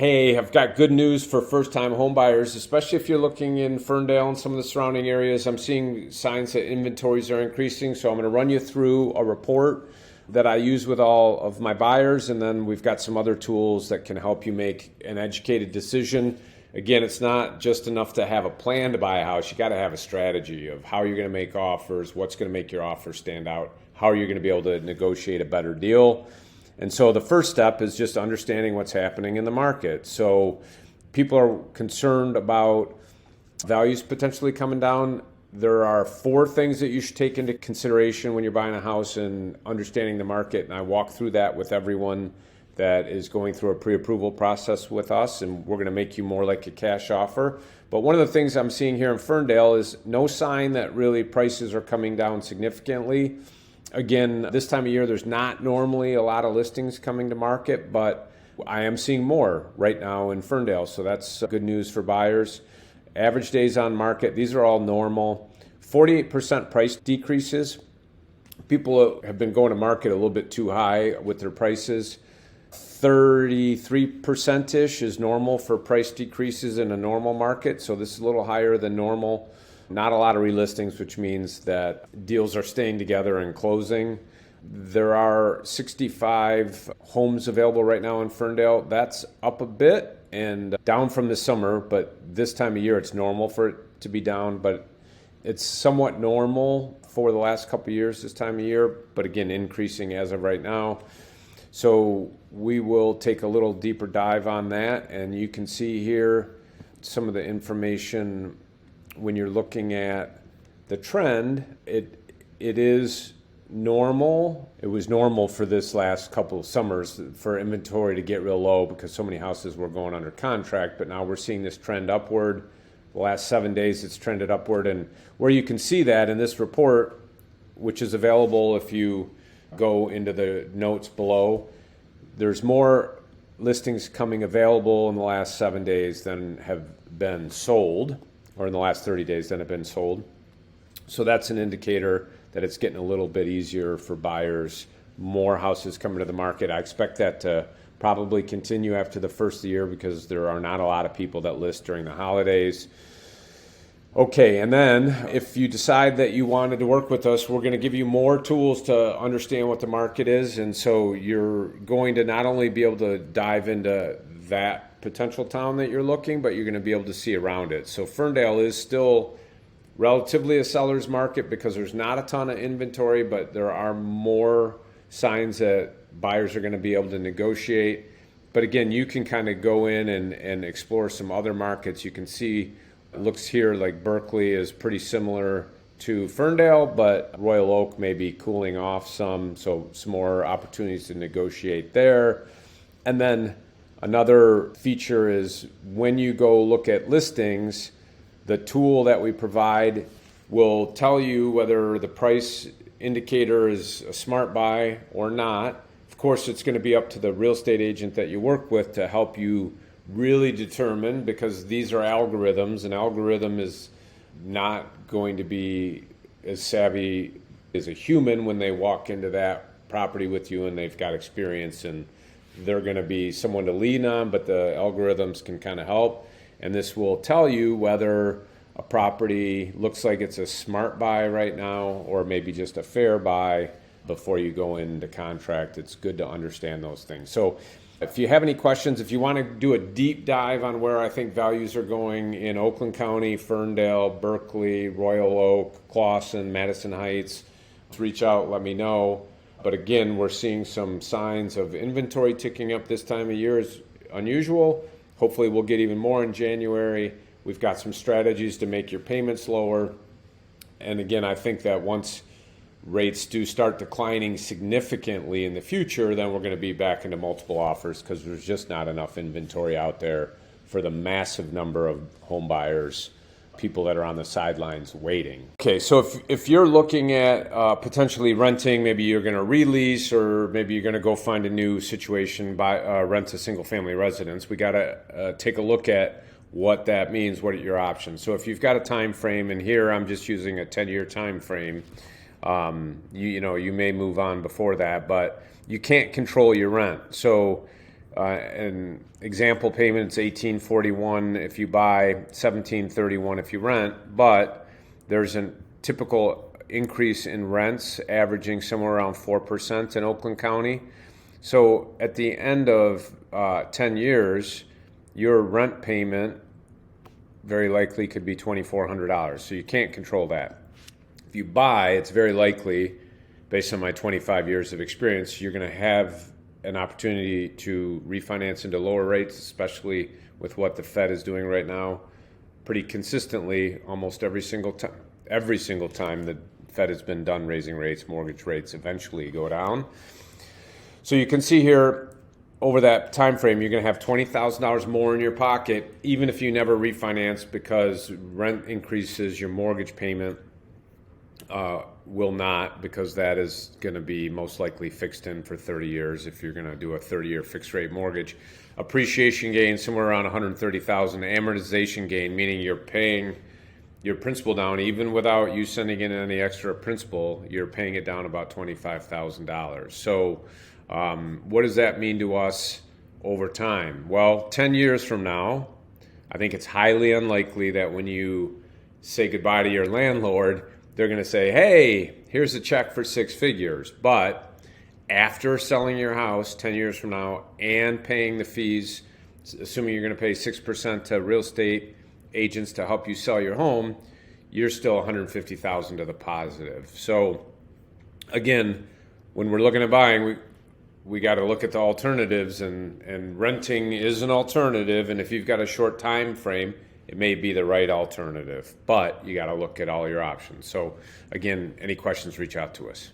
Hey, I've got good news for first-time home buyers, especially if you're looking in Ferndale and some of the surrounding areas. I'm seeing signs that inventories are increasing, so I'm going to run you through a report that I use with all of my buyers, and then we've got some other tools that can help you make an educated decision. Again, it's not just enough to have a plan to buy a house. You got to have a strategy of how you're going to make offers, what's going to make your offer stand out, how are you going to be able to negotiate a better deal. And so the first step is just understanding what's happening in the market. So people are concerned about values potentially coming down. There are 4 things that you should take into consideration when you're buying a house and understanding the market. And I walk through that with everyone that is going through a pre-approval process with us, and we're going to make you more like a cash offer. But one of the things I'm seeing here in Ferndale is no sign that really prices are coming down significantly. Again, this time of year, there's not normally a lot of listings coming to market, but I am seeing more right now in Ferndale, so that's good news for buyers. Average days on market, these are all normal. 48% price decreases. People have been going to market a little bit too high with their prices. 33%-ish is normal for price decreases in a normal market, so this is a little higher than normal. Not a lot of relistings, which means that deals are staying together and closing. There are 65 homes available right now in Ferndale. That's up a bit and down from the summer, but this time of year it's normal for it to be down, but it's somewhat normal for the last couple of years this time of year, but again, increasing as of right now. So we will take a little deeper dive on that, and you can see here some of the information. When you're looking at the trend, it is normal. It was normal for this last couple of summers for inventory to get real low because so many houses were going under contract, but now we're seeing this trend upward. The last 7 days it's trended upward, and where you can see that in this report, which is available if you go into the notes below, there's more listings coming available in the last 7 days than have been sold, or in the last 30 days than have been sold. So that's an indicator that it's getting a little bit easier for buyers. More houses coming to the market. I expect that to probably continue after the first of the year because there are not a lot of people that list during the holidays. Okay, and then if you decide that you wanted to work with us, we're going to give you more tools to understand what the market is. And so you're going to not only be able to dive into that potential town that you're looking, but you're going to be able to see around it. So Ferndale is still relatively a seller's market because there's not a ton of inventory, but there are more signs that buyers are going to be able to negotiate. But again, you can kind of go in and explore some other markets. You can see it looks here like Berkeley is pretty similar to Ferndale, but Royal Oak may be cooling off some, so some more opportunities to negotiate there. And then another feature is when you go look at listings, the tool that we provide will tell you whether the price indicator is a smart buy or not. Of course, it's going to be up to the real estate agent that you work with to help you really determine, because these are algorithms. An algorithm is not going to be as savvy as a human when they walk into that property with you and they've got experience, and they're going to be someone to lean on, but the algorithms can kind of help. And this will tell you whether a property looks like it's a smart buy right now or maybe just a fair buy before you go into contract. It's good to understand those things. So if you have any questions, if you want to do a deep dive on where I think values are going in Oakland County, Ferndale, Berkeley, Royal Oak, Clawson, Madison Heights, reach out, let me know. But again, we're seeing some signs of inventory ticking up this time of year is unusual. Hopefully we'll get even more in January. We've got some strategies to make your payments lower. And again, I think that once rates do start declining significantly in the future, then we're going to be back into multiple offers because there's just not enough inventory out there for the massive number of home buyers, people that are on the sidelines waiting. Okay, so if you're looking at potentially renting, maybe you're going to release, or maybe you're going to go find a new situation, rent a single family residence, we got to take a look at what that means. What are your options? So if you've got a time frame, and here I'm just using a 10-year time frame, you may move on before that, but you can't control your rent. So An example payment's $1,841 if you buy, $1,731 if you rent, but there's a typical increase in rents averaging somewhere around 4% in Oakland County. So at the end of 10 years, your rent payment very likely could be $2,400. So you can't control that. If you buy, it's very likely, based on my 25 years of experience, you're going to have an opportunity to refinance into lower rates, especially with what the Fed is doing right now, pretty consistently almost every single time. Every single time the Fed has been done raising rates, mortgage rates eventually go down. So you can see here over that time frame, you're going to have $20,000 more in your pocket, even if you never refinance, because rent increases, your mortgage payment will not, because that is going to be most likely fixed in for 30 years if you're going to do a 30-year fixed rate mortgage. Appreciation gain somewhere around $130,000. Amortization gain, meaning you're paying your principal down even without you sending in any extra principal, you're paying it down about $25,000. So what does that mean to us over time? Well, 10 years from now, I think it's highly unlikely that when you say goodbye to your landlord, they're going to say, hey, here's a check for 6 figures. But after selling your house 10 years from now and paying the fees, assuming you're going to pay 6% to real estate agents to help you sell your home, you're still $150,000 to the positive. So again, when we're looking at buying, we got to look at the alternatives, and renting is an alternative. And if you've got a short time frame, it may be the right alternative, but you got to look at all your options. So again, any questions, reach out to us.